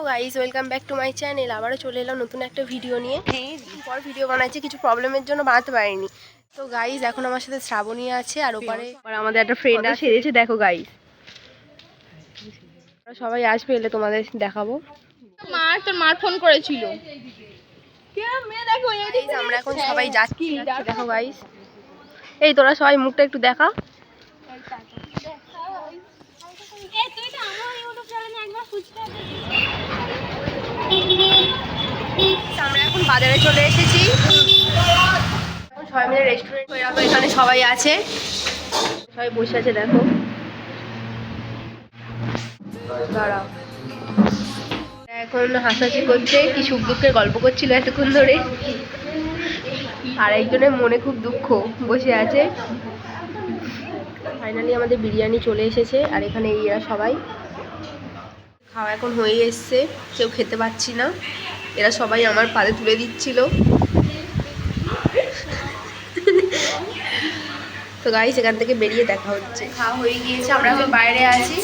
Guys, welcome back to my channel. আবারও চলে এলাম নতুন একটা ভিডিও নিয়ে। পর ভিডিও বানাচ্ছি, কিছু প্রবলেমের জন্য বানাতে পারিনি। তো গাইস, এখন আমার সাথে শ্রাবণী আছে, আর ওপারে আমাদের একটা ফ্রেন্ড সেজেছে। দেখো গাইস, সবাই আসবে, এলে তোমাদের দেখাবো। তোর মার ফোন করেছিল। আমরা এখন সবাই যাচ্ছি। দেখো গাইস, এই তোরা সবাই মুখটা একটু দেখা। আমরা এখন বাজারে চলে এসেছি। এখন সবাই মিলে রেস্টুরেন্ট হয়ে যাবো। এখানে সবাই আছে, সবাই বসে আছে। দেখো, দাঁড়াও। এখন হাসাহাসি করছে, কি সুখ দুঃখের গল্প করছিল এতক্ষণ ধরে। আর একজনের মনে খুব দুঃখ, বসে আছে। ফাইনালি আমাদের বিরিয়ানি চলে এসেছে, আর এখানে এরা সবাই খাওয়া এখন হয়ে এসছে। কেউ খেতে পাচ্ছি না, এরা সবাই আমার পাতে তুলে দিচ্ছিল। তো গাইস, এখান থেকে বেরিয়ে দেখা হচ্ছে। খাওয়া হয়ে গিয়েছে, আমরা এখন বাইরে আছি।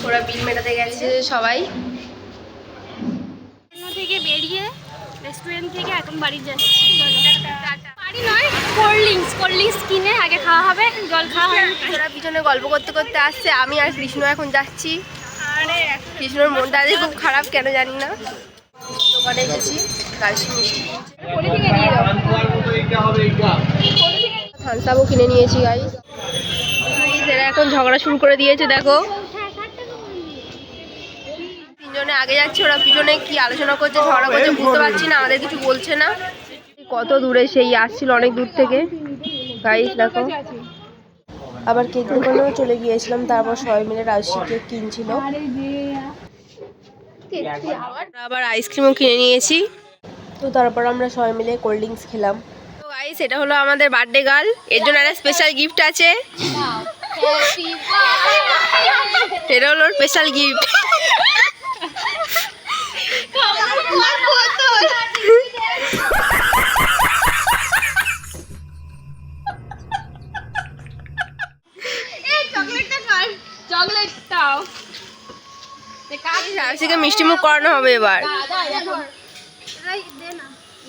ওরা বিল মেটাতে গেছে সবাই। থেকে বেরিয়ে রেস্টুরেন্ট থেকে এখন বাড়ি যাচ্ছি। বাড়ি নয়, কোল্ড ড্রিঙ্কস কিনে আগে খাওয়া হবে, জল খাওয়া হবে। ওরা পিছনে গল্প করতে করতে আসছে। আমি আর কৃষ্ণ এখন যাচ্ছি। কৃষ্ণর মনটা আজ খুব খারাপ, কেন জানি না। দোকানে এসেছি, কালসি মিষ্টি থামসাপও কিনে নিয়েছি। গাইস, এরা এখন ঝগড়া শুরু করে দিয়েছে। দেখো, তিনজনে আগে যাচ্ছে, ওরা পিছনে কি আলোচনা করছে, ঝগড়া করছে, বুঝতে পারছি না। আমাদের কিছু বলছে না। কত দূরে সেই আসছিল, অনেক দূর থেকে। গাইস দেখো, আবার কেক দোকানেও চলে গিয়েছিলাম। তারপর সবাই মিলে রাজশী কেক কিনছিল। আবার আইসক্রিমও কিনে নিয়েছি। তো তারপর আমরা সবাই মিলে কোল্ড ড্রিঙ্কস খেলাম। তো গাইস, এটা হলো আমাদের বার্থডে গার্ল। এর জন্য একটা স্পেশাল গিফট আছে। এটা হলো স্পেশাল গিফট। চকলেটটাও রাশিকে মিষ্টি মুখ করানো হবে এবার।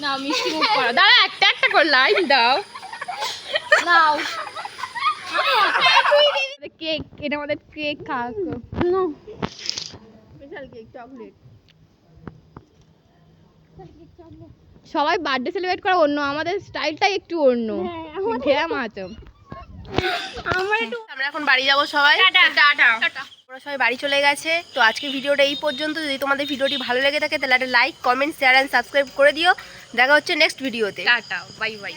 না, মিষ্টি মুখ করা। দাঁড়া, একটা একটা করে লাইন দাও। নাও কেক, এটা আমাদের কেক খাওয়াতো। Special cake, chocolate. সবাই বার্থডে সেলিব্রেট করে অন্য, আমাদের স্টাইলটাই একটু অন্য। ঘেরা মাছ আমরা এখন বাড়ি যাবো সবাই। ওরা সবাই বাড়ি চলে গেছে। তো আজকে ভিডিওটা এই পর্যন্ত। যদি তোমাদের ভিডিওটি ভালো লেগে থাকে তাহলে একটা like, comment, share and subscribe করে দিও। দেখা হচ্ছে নেক্সট ভিডিওতে। Tata, bye bye.